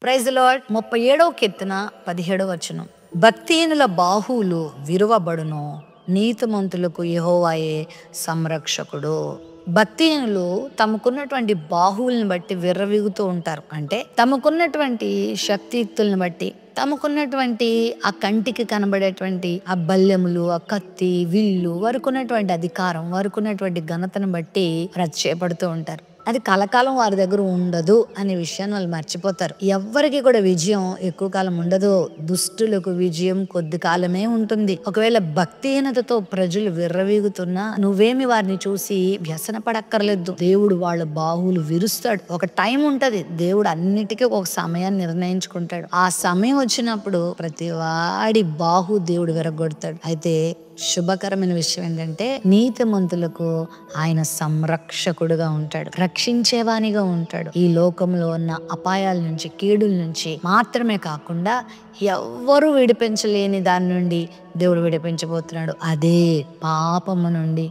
Praise the Lord. 37వ కీర్తన 17వ వచనం. భక్తిహీనుల బాహువులు విరువబడును, నీతిమంతులకు యెహోవాయే సంరక్షకుడు. భక్తిహీనులు తమకున్నటువంటి బాహువులను బట్టి విర్రవీగుతూ ఉంటారు. అంటే తమకున్నటువంటి శక్తియుక్తులను బట్టి, తమకున్నటువంటి ఆ కంటికి కనబడేటువంటి ఆ బల్యములు, ఆ కత్తి, విల్లు, వారికున్నటువంటి అధికారం, వారికున్నటువంటి ఘనతను బట్టి చేపడుతూ ఉంటారు. అది కలకాలం వారి దగ్గర ఉండదు అనే విషయాన్ని వాళ్ళు మర్చిపోతారు. ఎవ్వరికి కూడా విజయం ఎక్కువ కాలం ఉండదు. దుష్టులకు విజయం కొద్ది కాలమే ఉంటుంది. ఒకవేళ భక్తిహీనతతో ప్రజలు విర్రవీగుతున్నా నువ్వేమి వారిని చూసి వ్యసన పడక్కర్లేదు. దేవుడు వాళ్ళ బాహువులు విరుస్తాడు. ఒక టైం ఉంటది. దేవుడు అన్నిటికీ ఒక సమయాన్ని నిర్ణయించుకుంటాడు. ఆ సమయం వచ్చినప్పుడు ప్రతి వాడి బాహు దేవుడు విరగొడతాడు. అయితే శుభకరమైన విషయం ఏంటంటే నీతిమంతులకు ఆయన సంరక్షకుడుగా ఉంటాడు, రక్షించేవానిగా ఉంటాడు. ఈ లోకంలో ఉన్న అపాయాల నుంచి, కీడుల నుంచి మాత్రమే కాకుండా ఎవ్వరూ విడిపించలేని దాని నుండి దేవుడు విడిపించబోతున్నాడు. అదే పాపము నుండి,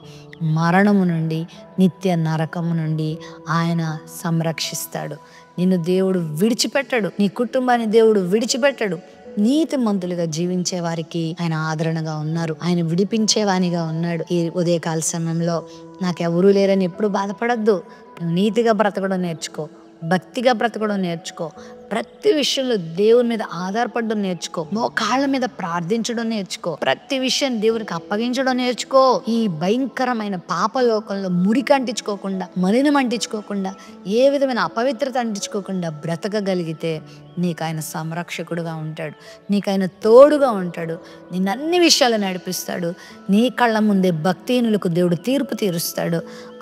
మరణము నుండి, నిత్య నరకము నుండి ఆయన సంరక్షిస్తాడు. నిన్ను దేవుడు విడిచిపెట్టడు, నీ కుటుంబాన్ని దేవుడు విడిచిపెట్టడు. నీతిమంతులుగా జీవించే వారికి ఆయన ఆదరణగా ఉన్నారు, ఆయన విడిపించేవానిగా ఉన్నాడు. ఈ ఉదయకాల సమయంలో నాకెవరూ లేరని ఎప్పుడు బాధపడద్దు. నువ్వు నీతిగా బ్రతకడం నేర్చుకో, భక్తిగా బ్రతకడం నేర్చుకో, ప్రతి విషయంలో దేవుని మీద ఆధారపడడం నేర్చుకో, మోకాళ్ళ మీద ప్రార్థించడం నేర్చుకో, ప్రతి విషయం దేవునికి అప్పగించడం నేర్చుకో. ఈ భయంకరమైన పాపలోకంలో మురికి అంటించుకోకుండా, మలినం అంటించుకోకుండా, ఏ విధమైన అపవిత్రత అంటించుకోకుండా బ్రతకగలిగితే నీకు ఆయన సంరక్షకుడుగా ఉంటాడు, నీకు ఆయన తోడుగా ఉంటాడు, నిన్ను అన్ని విషయాలు నడిపిస్తాడు. నీ కళ్ళ ముందే భక్తిహీనులకు దేవుడు తీర్పు తీరుస్తాడు.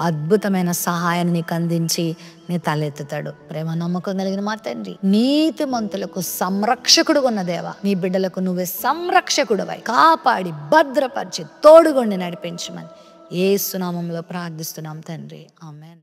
అద్భుతమైన సహాయాన్ని నీకు అందించి నీ తలెత్తుతాడు. ప్రేమ నమ్మకం కలిగిన మా తండ్రి, నీతిమంతులకు సంరక్షకుడు ఉన్న దేవా, నీ బిడ్డలకు నువ్వే సంరక్షకుడువై కాపాడి భద్రపరిచి తోడుగొండి నడిపించమని యేసు నామములో ప్రార్థిస్తున్నాం తండ్రి. ఆమేన్.